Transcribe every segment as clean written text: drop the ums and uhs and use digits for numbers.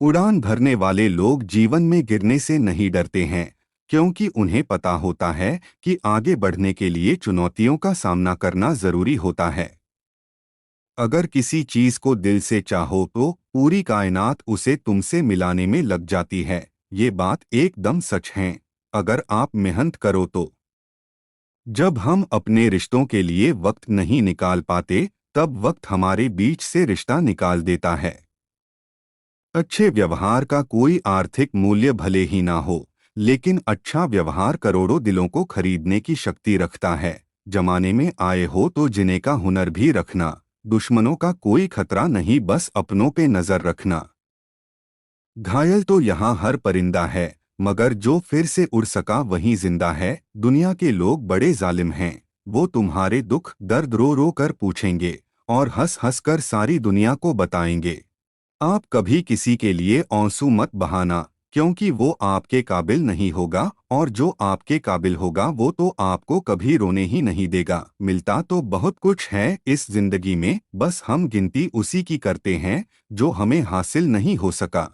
उड़ान भरने वाले लोग जीवन में गिरने से नहीं डरते हैं, क्योंकि उन्हें पता होता है कि आगे बढ़ने के लिए चुनौतियों का सामना करना जरूरी होता है। अगर किसी चीज को दिल से चाहो तो पूरी कायनात उसे तुमसे मिलाने में लग जाती है। ये बात एकदम सच है, अगर आप मेहनत करो तो। जब हम अपने रिश्तों के लिए वक्त नहीं निकाल पाते, तब वक्त हमारे बीच से रिश्ता निकाल देता है। अच्छे व्यवहार का कोई आर्थिक मूल्य भले ही ना हो, लेकिन अच्छा व्यवहार करोड़ों दिलों को खरीदने की शक्ति रखता है। जमाने में आए हो तो जीने का हुनर भी रखना। दुश्मनों का कोई खतरा नहीं, बस अपनों पे नजर रखना। घायल तो यहाँ हर परिंदा है, मगर जो फिर से उड़ सका वही जिंदा है। दुनिया के लोग बड़े जालिम हैं, वो तुम्हारे दुख दर्द रो रो कर पूछेंगे और हंस हंस कर सारी दुनिया को बताएंगे। आप कभी किसी के लिए आंसू मत बहाना, क्योंकि वो आपके काबिल नहीं होगा, और जो आपके काबिल होगा वो तो आपको कभी रोने ही नहीं देगा। मिलता तो बहुत कुछ है इस जिंदगी में, बस हम गिनती उसी की करते हैं जो हमें हासिल नहीं हो सका।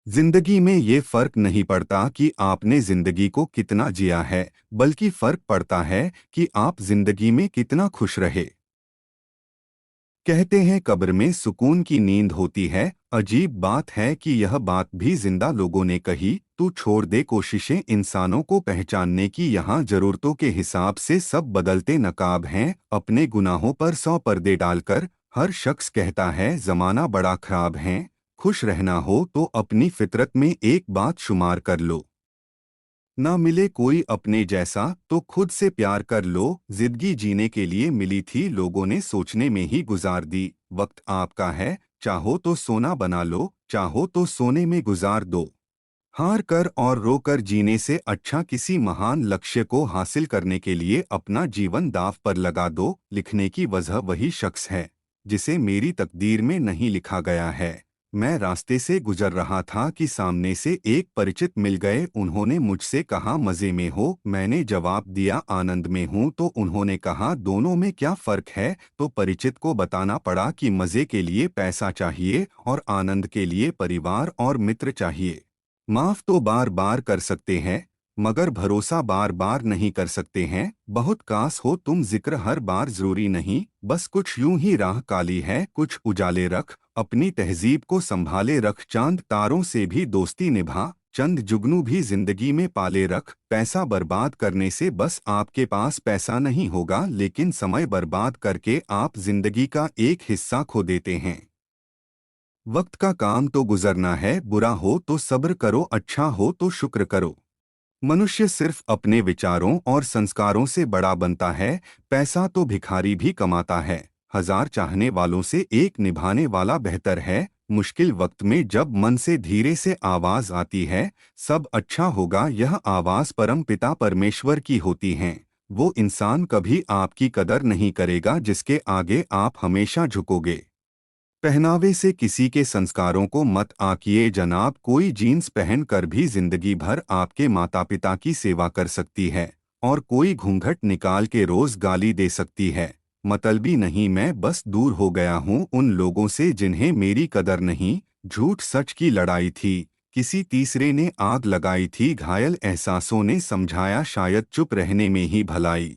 जिंदगी में ये फर्क नहीं पड़ता कि आपने जिंदगी को कितना जिया है, बल्कि फर्क पड़ता है कि आप जिंदगी में कितना खुश रहे। कहते हैं कब्र में सुकून की नींद होती है। अजीब बात है कि यह बात भी जिंदा लोगों ने कही। तू छोड़ दे कोशिशें इंसानों को पहचानने की, यहाँ जरूरतों के हिसाब से सब बदलते नकाब हैं। अपने गुनाहों पर 100 पर्दे डालकर हर शख्स कहता है जमाना बड़ा खराब है। खुश रहना हो तो अपनी फितरत में एक बात शुमार कर लो, ना मिले कोई अपने जैसा तो खुद से प्यार कर लो। जिंदगी जीने के लिए मिली थी, लोगों ने सोचने में ही गुजार दी। वक्त आपका है, चाहो तो सोना बना लो, चाहो तो सोने में गुजार दो। हार कर और रोकर जीने से अच्छा किसी महान लक्ष्य को हासिल करने के लिए अपना जीवन दांव पर लगा दो। लिखने की वजह वही शख्स है जिसे मेरी तकदीर में नहीं लिखा गया है। मैं रास्ते से गुजर रहा था कि सामने से एक परिचित मिल गए। उन्होंने मुझसे कहा मज़े में हो? मैंने जवाब दिया आनंद में हूँ। तो उन्होंने कहा दोनों में क्या फ़र्क है? तो परिचित को बताना पड़ा कि मज़े के लिए पैसा चाहिए और आनंद के लिए परिवार और मित्र चाहिए। माफ तो बार बार कर सकते हैं, मगर भरोसा बार बार नहीं कर सकते हैं। बहुत काश हो तुम जिक्र हर बार जरूरी नहीं, बस कुछ यूं ही राह काली है। कुछ उजाले रख, अपनी तहजीब को संभाले रख। चांद तारों से भी दोस्ती निभा, चंद जुगनू भी जिंदगी में पाले रख। पैसा बर्बाद करने से बस आपके पास पैसा नहीं होगा, लेकिन समय बर्बाद करके आप जिंदगी का एक हिस्सा खो देते हैं। वक्त का काम तो गुजरना है, बुरा हो तो सब्र करो, अच्छा हो तो शुक्र करो। मनुष्य सिर्फ अपने विचारों और संस्कारों से बड़ा बनता है। पैसा तो भिखारी भी कमाता है। हजार चाहने वालों से एक निभाने वाला बेहतर है। मुश्किल वक्त में जब मन से धीरे से आवाज आती है, सब अच्छा होगा, यह आवाज परम पिता परमेश्वर की होती है। वो इंसान कभी आपकी कदर नहीं करेगा जिसके आगे आप हमेशा झुकोगे। पहनावे से किसी के संस्कारों को मत आंकिए जनाब। कोई जीन्स पहन कर भी जिंदगी भर आपके माता पिता की सेवा कर सकती है, और कोई घूंघट निकाल के रोज गाली दे सकती है। मतलबी नहीं, मैं बस दूर हो गया हूँ उन लोगों से जिन्हें मेरी कदर नहीं। झूठ सच की लड़ाई थी, किसी तीसरे ने आग लगाई थी। घायल एहसासों ने समझाया शायद चुप रहने में ही भलाई।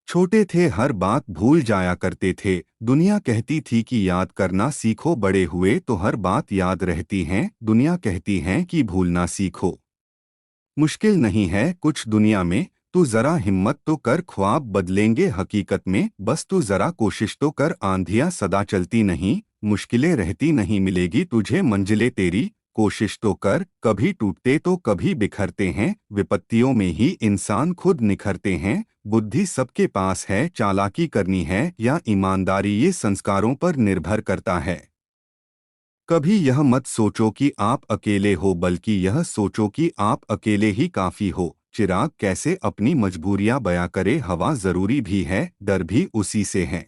छोटे थे हर बात भूल जाया करते थे। दुनिया कहती थी कि याद करना सीखो, बड़े हुए तो हर बात याद रहती है। दुनिया कहती है कि भूलना सीखो। मुश्किल नहीं है कुछ दुनिया में, तू जरा हिम्मत तो कर, ख्वाब बदलेंगे हकीकत में। बस तू जरा कोशिश तो कर, आंधियां सदा चलती नहीं, मुश्किलें रहती नहीं, मिलेगी तुझे मंजिलें तेरी। कोशिश तो कर, कभी टूटते तो कभी बिखरते हैं, विपत्तियों में ही इंसान खुद निखरते हैं। बुद्धि सबके पास है, चालाकी करनी है या ईमानदारी ये संस्कारों पर निर्भर करता है। कभी यह मत सोचो कि आप अकेले हो, बल्कि यह सोचो कि आप अकेले ही काफी हो। चिराग कैसे अपनी मजबूरियां बयां करे, हवा जरूरी भी है, डर भी उसी से है।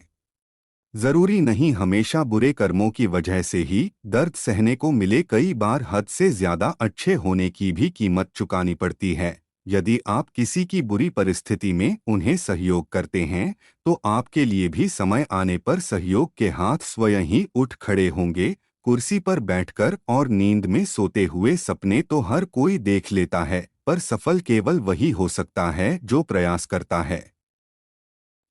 जरूरी नहीं हमेशा बुरे कर्मों की वजह से ही दर्द सहने को मिले, कई बार हद से ज्यादा अच्छे होने की भी कीमत चुकानी पड़ती है। यदि आप किसी की बुरी परिस्थिति में उन्हें सहयोग करते हैं, तो आपके लिए भी समय आने पर सहयोग के हाथ स्वयं ही उठ खड़े होंगे। कुर्सी पर बैठकर और नींद में सोते हुए सपने तो हर कोई देख लेता है, पर सफल केवल वही हो सकता है जो प्रयास करता है।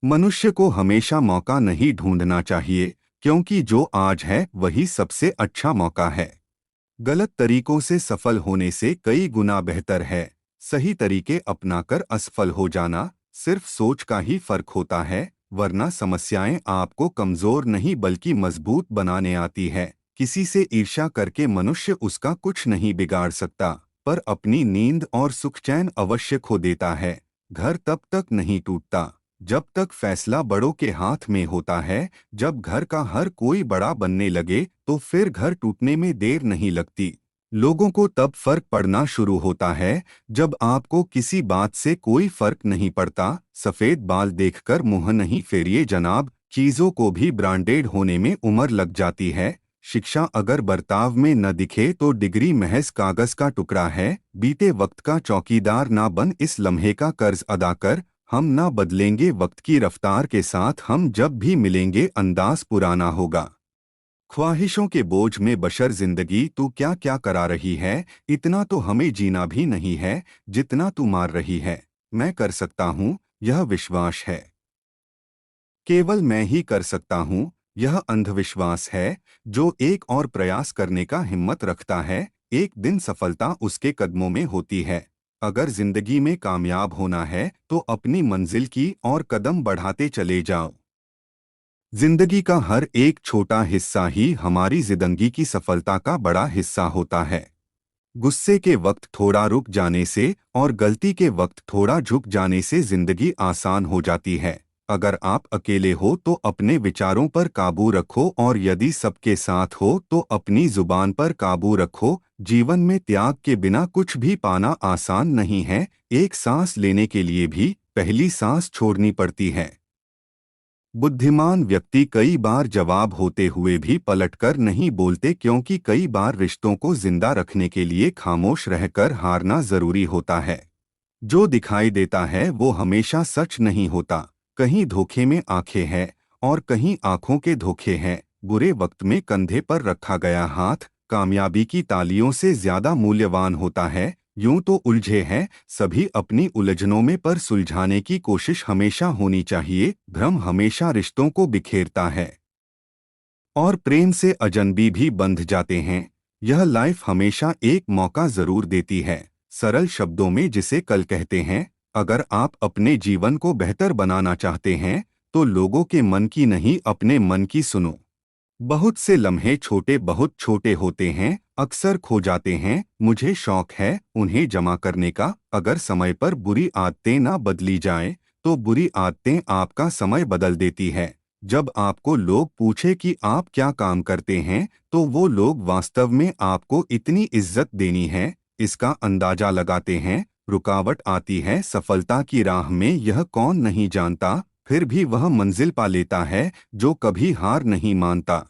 मनुष्य को हमेशा मौका नहीं ढूंढना चाहिए, क्योंकि जो आज है वही सबसे अच्छा मौका है। गलत तरीकों से सफल होने से कई गुना बेहतर है सही तरीके अपनाकर असफल हो जाना। सिर्फ सोच का ही फर्क होता है, वरना समस्याएं आपको कमजोर नहीं बल्कि मजबूत बनाने आती है। किसी से ईर्ष्या करके मनुष्य उसका कुछ नहीं बिगाड़ सकता, पर अपनी नींद और सुख चैन अवश्य खो देता है। घर तब तक नहीं टूटता जब तक फैसला बड़ों के हाथ में होता है। जब घर का हर कोई बड़ा बनने लगे तो फिर घर टूटने में देर नहीं लगती। लोगों को तब फर्क पड़ना शुरू होता है जब आपको किसी बात से कोई फर्क नहीं पड़ता। सफेद बाल देखकर मुंह नहीं फेरिए जनाब, चीजों को भी ब्रांडेड होने में उम्र लग जाती है। शिक्षा अगर बर्ताव में न दिखे तो डिग्री महज कागज का टुकड़ा है। बीते वक्त का चौकीदार ना बन, इस लम्हे का कर्ज अदा कर। हम ना बदलेंगे वक्त की रफ्तार के साथ, हम जब भी मिलेंगे अंदाज पुराना होगा। ख्वाहिशों के बोझ में बशर जिंदगी तू क्या क्या करा रही है, इतना तो हमें जीना भी नहीं है जितना तू मार रही है। मैं कर सकता हूँ, यह विश्वास है। केवल मैं ही कर सकता हूँ, यह अंधविश्वास है। जो एक और प्रयास करने का हिम्मत रखता है, एक दिन सफलता उसके कदमों में होती है। अगर जिंदगी में कामयाब होना है तो अपनी मंजिल की और कदम बढ़ाते चले जाओ। जिंदगी का हर एक छोटा हिस्सा ही हमारी जिंदगी की सफलता का बड़ा हिस्सा होता है। गुस्से के वक्त थोड़ा रुक जाने से और गलती के वक्त थोड़ा झुक जाने से जिंदगी आसान हो जाती है। अगर आप अकेले हो तो अपने विचारों पर काबू रखो, और यदि सबके साथ हो तो अपनी जुबान पर काबू रखो। जीवन में त्याग के बिना कुछ भी पाना आसान नहीं है। एक सांस लेने के लिए भी पहली सांस छोड़नी पड़ती है। बुद्धिमान व्यक्ति कई बार जवाब होते हुए भी पलटकर नहीं बोलते, क्योंकि कई बार रिश्तों को जिंदा रखने के लिए खामोश रहकर हारना जरूरी होता है। जो दिखाई देता है वो हमेशा सच नहीं होता। कहीं धोखे में आंखें हैं और कहीं आंखों के धोखे हैं। बुरे वक्त में कंधे पर रखा गया हाथ कामयाबी की तालियों से ज्यादा मूल्यवान होता है। यूं तो उलझे हैं सभी अपनी उलझनों में, पर सुलझाने की कोशिश हमेशा होनी चाहिए। भ्रम हमेशा रिश्तों को बिखेरता है और प्रेम से अजनबी भी बंध जाते हैं। यह लाइफ हमेशा एक मौका जरूर देती है। सरल शब्दों में जिसे कल कहते हैं, अगर आप अपने जीवन को बेहतर बनाना चाहते हैं तो लोगों के मन की नहीं अपने मन की सुनो। बहुत से लम्हे छोटे बहुत छोटे होते हैं, अक्सर खो जाते हैं। मुझे शौक है उन्हें जमा करने का। अगर समय पर बुरी आदतें ना बदली जाएं, तो बुरी आदतें आपका समय बदल देती है। जब आपको लोग पूछे कि आप क्या काम करते हैं, तो वो लोग वास्तव में आपको इतनी इज्जत देनी है, इसका अंदाजा लगाते हैं। रुकावट आती है सफलता की राह में, यह कौन नहीं जानता। फिर भी वह मंजिल पा लेता है जो कभी हार नहीं मानता।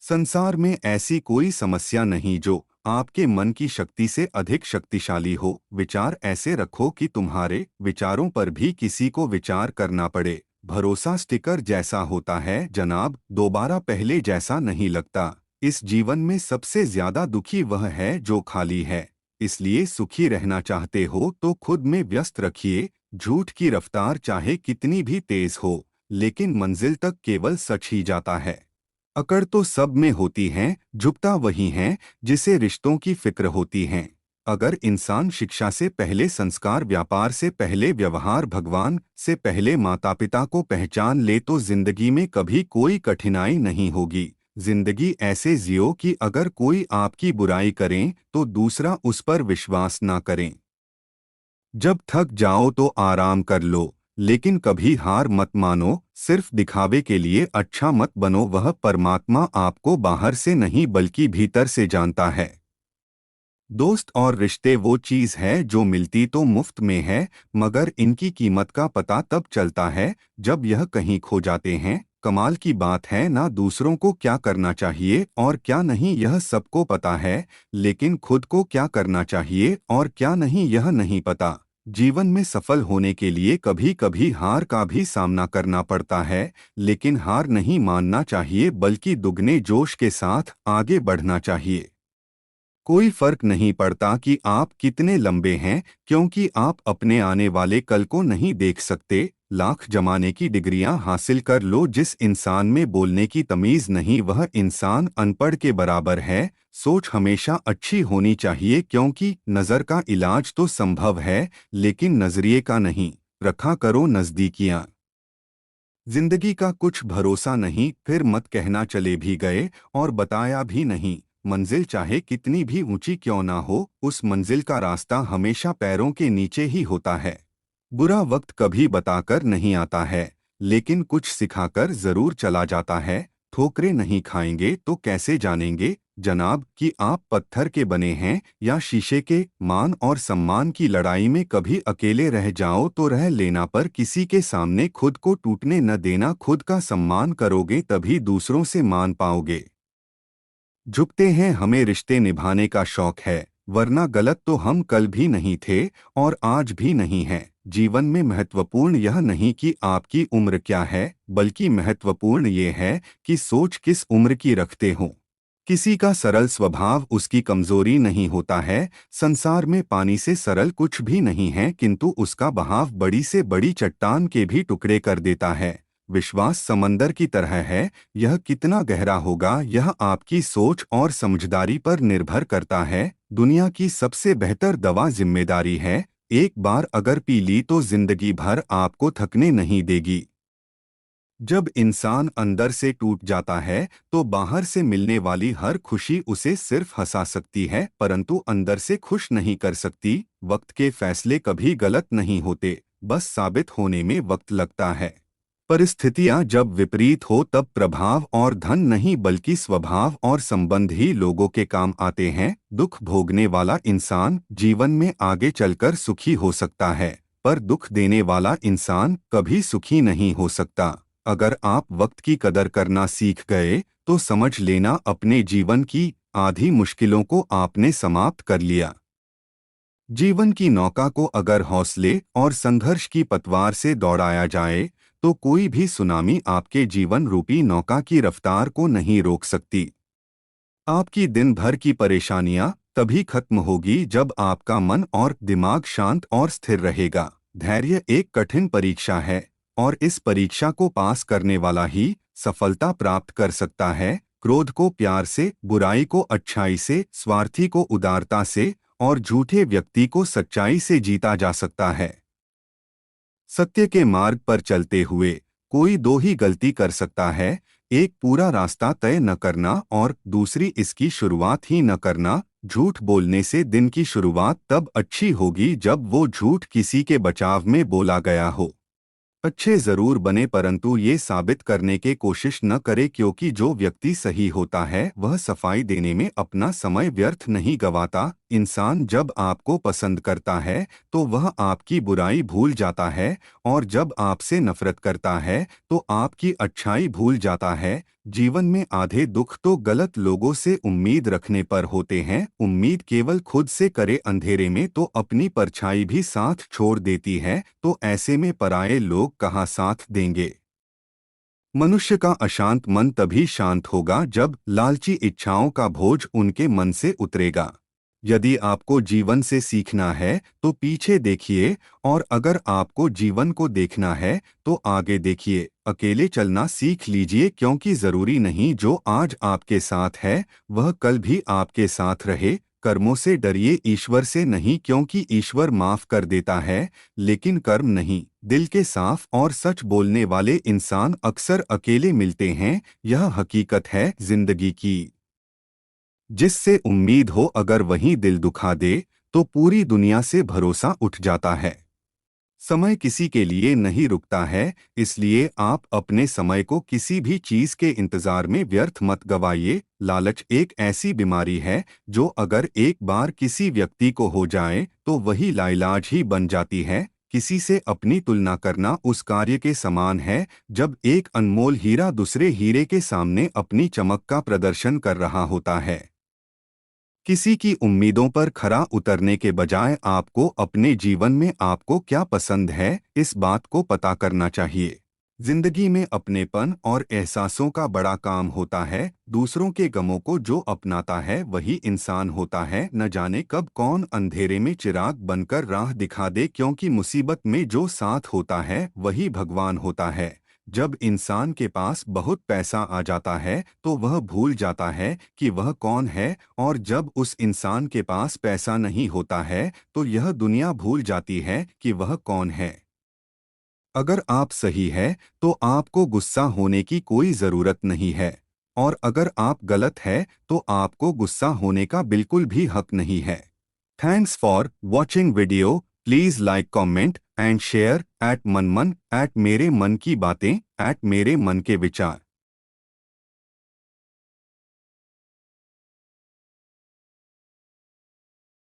संसार में ऐसी कोई समस्या नहीं जो आपके मन की शक्ति से अधिक शक्तिशाली हो। विचार ऐसे रखो कि तुम्हारे विचारों पर भी किसी को विचार करना पड़े। भरोसा स्टिकर जैसा होता है जनाब, दोबारा पहले जैसा नहीं लगता। इस जीवन में सबसे ज्यादा दुखी वह है जो खाली है। इसलिए सुखी रहना चाहते हो तो खुद में व्यस्त रखिए। झूठ की रफ्तार चाहे कितनी भी तेज हो, लेकिन मंजिल तक केवल सच ही जाता है। अकड़ तो सब में होती है, झुकता वही है जिसे रिश्तों की फिक्र होती है। अगर इंसान शिक्षा से पहले संस्कार, व्यापार से पहले व्यवहार, भगवान से पहले माता पिता को पहचान ले तो जिंदगी में कभी कोई कठिनाई नहीं होगी। जिंदगी ऐसे जियो कि अगर कोई आपकी बुराई करें तो दूसरा उस पर विश्वास ना करें। जब थक जाओ तो आराम कर लो, लेकिन कभी हार मत मानो। सिर्फ दिखावे के लिए अच्छा मत बनो, वह परमात्मा आपको बाहर से नहीं बल्कि भीतर से जानता है। दोस्त और रिश्ते वो चीज है जो मिलती तो मुफ्त में है, मगर इनकी कीमत का पता तब चलता है जब यह कहीं खो जाते हैं। कमाल की बात है ना दूसरों को क्या करना चाहिए और क्या नहीं यह सबको पता है, लेकिन खुद को क्या करना चाहिए और क्या नहीं यह नहीं पता। जीवन में सफल होने के लिए कभी कभी हार का भी सामना करना पड़ता है, लेकिन हार नहीं मानना चाहिए बल्कि दुगने जोश के साथ आगे बढ़ना चाहिए। कोई फर्क नहीं पड़ता कि आप कितने लंबे हैं, क्योंकि आप अपने आने वाले कल को नहीं देख सकते। लाख जमाने की डिग्रियां हासिल कर लो, जिस इंसान में बोलने की तमीज नहीं वह इंसान अनपढ़ के बराबर है। सोच हमेशा अच्छी होनी चाहिए, क्योंकि नज़र का इलाज तो संभव है, लेकिन नजरिए का नहीं। रखा करो नज़दीकियां। जिंदगी का कुछ भरोसा नहीं, फिर मत कहना चले भी गए और बताया भी नहीं। मंजिल चाहे कितनी भी ऊंची क्यों ना हो, उस मंजिल का रास्ता हमेशा पैरों के नीचे ही होता है। बुरा वक्त कभी बताकर नहीं आता है, लेकिन कुछ सिखाकर जरूर चला जाता है। ठोकरें नहीं खाएंगे तो कैसे जानेंगे जनाब कि आप पत्थर के बने हैं या शीशे के। मान और सम्मान की लड़ाई में कभी अकेले रह जाओ तो रह लेना, पर किसी के सामने खुद को टूटने न देना। खुद का सम्मान करोगे तभी दूसरों से मान पाओगे। झुकते हैं, हमें रिश्ते निभाने का शौक है, वरना गलत तो हम कल भी नहीं थे और आज भी नहीं हैं। जीवन में महत्वपूर्ण यह नहीं कि आपकी उम्र क्या है, बल्कि महत्वपूर्ण ये है कि सोच किस उम्र की रखते हो। किसी का सरल स्वभाव उसकी कमजोरी नहीं होता है। संसार में पानी से सरल कुछ भी नहीं है, किंतु उसका बहाव बड़ी से बड़ी चट्टान के भी टुकड़े कर देता है। विश्वास समंदर की तरह है, यह कितना गहरा होगा यह आपकी सोच और समझदारी पर निर्भर करता है। दुनिया की सबसे बेहतर दवा जिम्मेदारी है। एक बार अगर पी ली तो जिंदगी भर आपको थकने नहीं देगी। जब इंसान अंदर से टूट जाता है तो बाहर से मिलने वाली हर खुशी उसे सिर्फ हंसा सकती है, परंतु अंदर से खुश नहीं कर सकती। वक्त के फैसले कभी गलत नहीं होते, बस साबित होने में वक्त लगता है। परिस्थितियां जब विपरीत हो तब प्रभाव और धन नहीं बल्कि स्वभाव और संबंध ही लोगों के काम आते हैं। दुख भोगने वाला इंसान जीवन में आगे चलकर सुखी हो सकता है, पर दुख देने वाला इंसान कभी सुखी नहीं हो सकता। अगर आप वक्त की कदर करना सीख गए तो समझ लेना अपने जीवन की आधी मुश्किलों को आपने समाप्त कर लिया। जीवन की नौका को अगर हौसले और संघर्ष की पतवार से दौड़ाया जाए तो कोई भी सुनामी आपके जीवन रूपी नौका की रफ्तार को नहीं रोक सकती। आपकी दिन भर की परेशानियां तभी खत्म होगी जब आपका मन और दिमाग शांत और स्थिर रहेगा। धैर्य एक कठिन परीक्षा है और इस परीक्षा को पास करने वाला ही सफलता प्राप्त कर सकता है। क्रोध को प्यार से, बुराई को अच्छाई से, स्वार्थी को उदारता से और झूठे व्यक्ति को सच्चाई से जीता जा सकता है। सत्य के मार्ग पर चलते हुए कोई दो ही गलती कर सकता है, एक पूरा रास्ता तय न करना और दूसरी इसकी शुरुआत ही न करना। झूठ बोलने से दिन की शुरुआत तब अच्छी होगी जब वो झूठ किसी के बचाव में बोला गया हो। अच्छे जरूर बने, परंतु ये साबित करने की कोशिश न करे, क्योंकि जो व्यक्ति सही होता है वह सफाई देने में अपना समय व्यर्थ नहीं गवाता। इंसान जब आपको पसंद करता है तो वह आपकी बुराई भूल जाता है, और जब आपसे नफरत करता है तो आपकी अच्छाई भूल जाता है। जीवन में आधे दुख तो गलत लोगों से उम्मीद रखने पर होते हैं। उम्मीद केवल खुद से करे अंधेरे में तो अपनी परछाई भी साथ छोड़ देती है, तो ऐसे में पराये लोग कहाँ साथ देंगे। मनुष्य का अशांत मन तभी शांत होगा जब लालची इच्छाओं का बोझ उनके मन से उतरेगा। यदि आपको जीवन से सीखना है तो पीछे देखिए, और अगर आपको जीवन को देखना है तो आगे देखिए। अकेले चलना सीख लीजिए, क्योंकि जरूरी नहीं जो आज आपके साथ है वह कल भी आपके साथ रहे। कर्मों से डरिए, ईश्वर से नहीं, क्योंकि ईश्वर माफ कर देता है लेकिन कर्म नहीं। दिल के साफ और सच बोलने वाले इंसान अक्सर अकेले मिलते हैं, यह हकीकत है जिंदगी की। जिससे उम्मीद हो अगर वही दिल दुखा दे तो पूरी दुनिया से भरोसा उठ जाता है। समय किसी के लिए नहीं रुकता है, इसलिए आप अपने समय को किसी भी चीज के इंतजार में व्यर्थ मत गवाइए। लालच एक ऐसी बीमारी है जो अगर एक बार किसी व्यक्ति को हो जाए तो वही लाइलाज ही बन जाती है। किसी से अपनी तुलना करना उस कार्य के समान है जब एक अनमोल हीरा दूसरे हीरे के सामने अपनी चमक का प्रदर्शन कर रहा होता है। किसी की उम्मीदों पर खरा उतरने के बजाय आपको अपने जीवन में आपको क्या पसंद है, इस बात को पता करना चाहिए। जिंदगी में अपनेपन और एहसासों का बड़ा काम होता है। दूसरों के गमों को जो अपनाता है वही इंसान होता है। न जाने कब कौन अंधेरे में चिराग बनकर राह दिखा दे, क्योंकि मुसीबत में जो साथ होता है वही भगवान होता है। जब इंसान के पास बहुत पैसा आ जाता है तो वह भूल जाता है कि वह कौन है, और जब उस इंसान के पास पैसा नहीं होता है तो यह दुनिया भूल जाती है कि वह कौन है। अगर आप सही है तो आपको गुस्सा होने की कोई ज़रूरत नहीं है, और अगर आप गलत है तो आपको गुस्सा होने का बिल्कुल भी हक नहीं है। Thanks for watching video. Please like, comment and share. @मनमन @मेरे मन की बातें @मेरे मन के विचार।